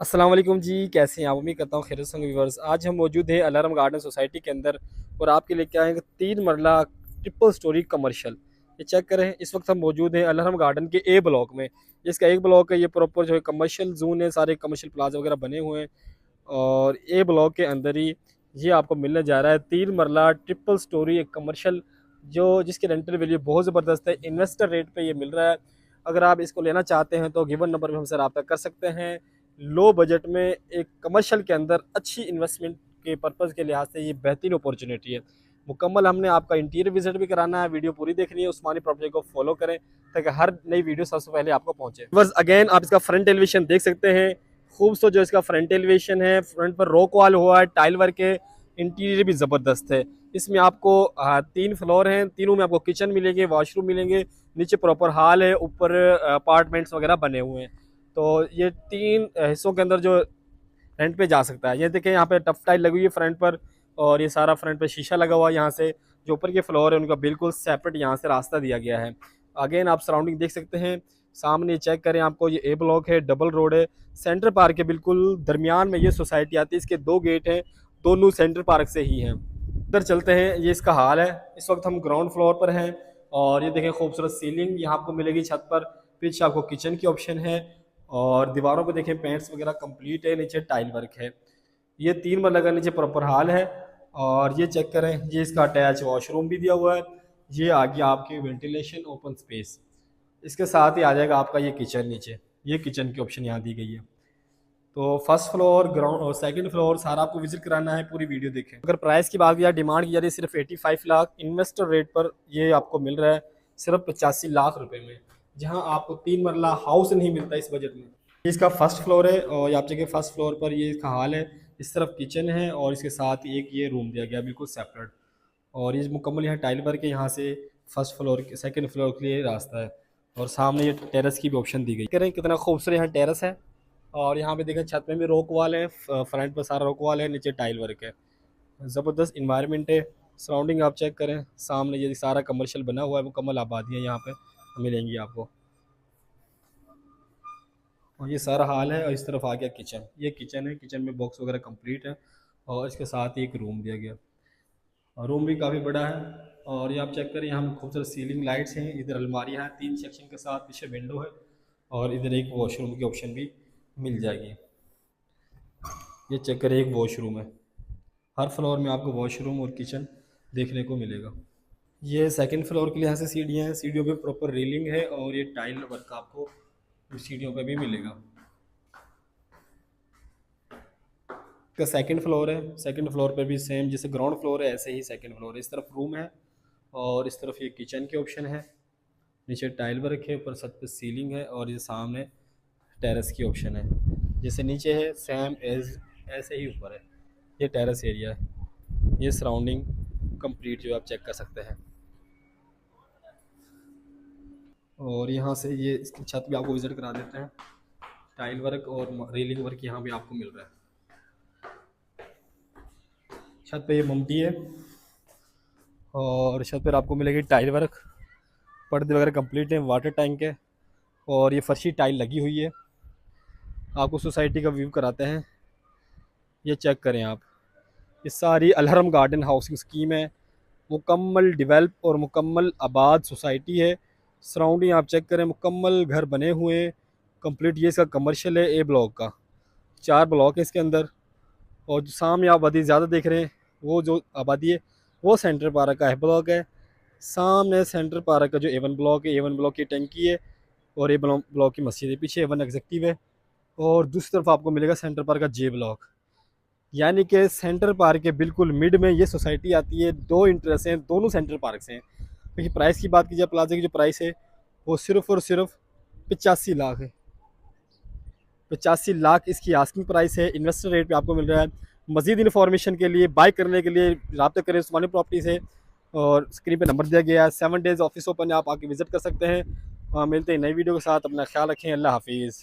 अस्सलाम वालेकुम जी, कैसे हैं आप? उम्मीद करता हूँ खैरियत से होंगे व्यूअर्स। आज हम मौजूद हैं अलार्म गार्डन सोसाइटी के अंदर और आपके लिए क्या है 3 मरला ट्रिपल स्टोरी कमर्शियल। ये चेक करें, इस वक्त हम मौजूद हैं अलार्म गार्डन के ए ब्लॉक में। इसका एक ब्लॉक है, ये प्रॉपर जो है कमर्शियल जोन है, सारे कमर्शियल प्लाजा वगैरह बने हुए हैं और ए ब्लॉक के अंदर ही ये आपको मिलने जा रहा है 3 मरला ट्रिपल स्टोरी एक कमर्शियल, जो जिसकी रेंटल वैल्यू बहुत ज़बरदस्त है। इन्वेस्टर रेट पे ये मिल रहा है। अगर आप इसको लेना चाहते हैं तो गिवन नंबर में हमसे रब्ता कर सकते हैं। लो बजट में एक कमर्शियल के अंदर अच्छी इन्वेस्टमेंट के पर्पज़ के लिहाज से ये बेहतरीन अपॉर्चुनिटी है। मुकम्मल हमने आपका इंटीरियर विजिट भी कराना है, वीडियो पूरी देखनी है, उस्मानी प्रॉपर्टी को फॉलो करें ताकि हर नई वीडियो सबसे पहले आपको पहुंचे। बस अगेन आप इसका फ्रंट एलिवेशन देख सकते हैं, खूबसूरत जो इसका फ्रंट एलिवेशन है, फ्रंट पर रॉक वॉल हुआ है, टाइल वर्क है, इंटीरियर भी ज़बरदस्त है। इसमें आपको 3 फ्लोर हैं, तीनों में आपको किचन मिलेंगे, वॉशरूम मिलेंगे, नीचे प्रॉपर हॉल है, ऊपर अपार्टमेंट्स वगैरह बने हुए हैं। तो ये 3 हिस्सों के अंदर जो रेंट पे जा सकता है। ये देखें, यहाँ पे टफ टाइल लगी हुई है फ्रंट पर और ये सारा फ्रंट पे शीशा लगा हुआ है। यहाँ से जो ऊपर के फ्लोर है उनका बिल्कुल सेपरेट यहाँ से रास्ता दिया गया है। अगेन आप सराउंडिंग देख सकते हैं, सामने चेक करें, आपको ये ए ब्लॉक है, डबल रोड है, सेंटर पार्क के बिल्कुल दरमियान में ये सोसाइटी आती है। इसके 2 गेट हैं, दोनों सेंटर पार्क से ही हैं। इधर चलते हैं, ये इसका हाल है। इस वक्त हम ग्राउंड फ्लोर पर हैं और ये देखें खूबसूरत सीलिंग यहाँ आपको मिलेगी छत पर। पीछे आपको किचन की ऑप्शन है और दीवारों पे देखें पेंट्स वगैरह कंप्लीट है, नीचे टाइल वर्क है। ये 3 मरला का नीचे प्रॉपर हाल है और ये चेक करें, ये इसका अटैच वॉशरूम भी दिया हुआ है। ये आ गया आपकी वेंटिलेशन ओपन स्पेस। इसके साथ ही आ जाएगा आपका ये किचन नीचे, ये किचन की ऑप्शन यहाँ दी गई है। तो फर्स्ट फ्लोर, ग्राउंड और सेकंड फ्लोर सारा आपको विजिट कराना है, पूरी वीडियो देखें। अगर प्राइस की बात या डिमांड की जा रही है सिर्फ 85 लाख इन्वेस्टर रेट पर ये आपको मिल रहा है सिर्फ 85 लाख रुपए में, जहां आपको 3 मरला हाउस नहीं मिलता इस बजट में। इसका फर्स्ट फ्लोर है और आप जगह फर्स्ट फ्लोर पर ये इसका हाल है। इस तरफ किचन है और इसके साथ ही एक ये रूम दिया गया बिल्कुल सेपरेट और ये मुकम्मल यहाँ टाइल वर्क है। यहाँ से फर्स्ट फ्लोर के सेकंड फ्लोर के लिए रास्ता है और सामने ये टेरेस की भी ऑप्शन दी गई। करें कितना खूबसूरत यहाँ टेरेस है और यहाँ पे देखें छत में भी रॉक वॉल है, फ्रंट पर सारा रॉक वॉल है, नीचे टाइल वर्क है। ज़बरदस्त इन्वायरमेंट है। सराउंडिंग आप चेक करें, सामने ये सारा कमर्शियल बना हुआ है, मुकम्मल आबादियाँ यहाँ पे मिलेंगी आपको। और ये सारा हाल है और इस तरफ आ गया किचन। ये किचन है, किचन में बॉक्स वगैरह कंप्लीट है और इसके साथ ही एक रूम दिया गया और रूम भी काफ़ी बड़ा है। और ये आप चेक करें, यहाँ पे खूबसूरत सीलिंग लाइट्स हैं, इधर अलमारियाँ हैं 3 सेक्शन के साथ, पीछे विंडो है और इधर एक वॉशरूम की ऑप्शन भी मिल जाएगी। ये चेक करें, एक वॉशरूम है। हर फ्लोर में आपको वॉशरूम और किचन देखने को मिलेगा। ये सेकंड फ्लोर के लिए यहाँ से सीढ़ियाँ हैं, सीढ़ियों पे प्रॉपर रेलिंग है और ये टाइल वर्क आपको सीढ़ियों पे भी मिलेगा। इसका सेकंड फ्लोर है, सेकंड फ्लोर पे भी सेम जैसे ग्राउंड फ्लोर है ऐसे ही सेकंड फ्लोर है। इस तरफ रूम है और इस तरफ ये किचन के ऑप्शन है, नीचे टाइल वर्क है, ऊपर छत पे सीलिंग है और ये सामने टेरेस की ऑप्शन है। जैसे नीचे है सेम एज ऐसे ही ऊपर है। ये टेरेस एरिया है। ये सराउंडिंग कंप्लीट जो आप चेक कर सकते हैं और यहाँ से ये इसकी छत भी आपको विज़िट करा देते हैं। टाइल वर्क और रेलिंग वर्क यहाँ भी आपको मिल रहा है। छत पे ये ममटी है और छत पर आपको मिलेगी टाइल वर्क, पर्दे वगैरह कंप्लीट है, वाटर टैंक है और ये फर्शी टाइल लगी हुई है। आपको सोसाइटी का व्यू कराते हैं, ये चेक करें आप। ये सारी अलहरम गार्डन हाउसिंग स्कीम है, मुकम्मल डेवलप और मुकम्मल आबाद सोसाइटी है। सराउंडिंग आप चेक करें, मुकम्मल घर बने हुए हैं कंप्लीट। ये इसका कमर्शियल है ए ब्लॉक का, 4 ब्लॉक है इसके अंदर। और जो सामने आबादी ज़्यादा देख रहे हैं वो जो आबादी है वो सेंटर पार्क का है ब्लॉक है। सामने सेंटर पार्क का जो A1 ब्लॉक है, A1 ब्लॉक की टंकी है और A1 ब्लॉक की मस्जिद है, पीछे A1 एग्जेक्टिव है और दूसरी तरफ आपको मिलेगा सेंटर पार्क का J ब्लॉक। यानी कि सेंटर पार्क के बिल्कुल मिड में ये सोसाइटी आती है। 2 इंटरेस्ट हैं, दोनों सेंटर पार्क से हैं। देखिए प्राइस की बात की जाए, प्लाजा की जो प्राइस है वो सिर्फ़ और सिर्फ 85 लाख है। 85 लाख इसकी आस्किंग प्राइस है, इन्वेस्टर रेट पे आपको मिल रहा है। मज़ीद इन्फॉर्मेशन के लिए, बाई करने के लिए रब्ता करें उस्मानी प्रॉपर्टी से और स्क्रीन पे नंबर दिया गया है। 7 डेज़ ऑफिस ओपन है, आप आके विज़िट कर सकते हैं। मिलते हैं नई वीडियो के साथ, अपना ख्याल रखें, अल्लाह हाफिज़।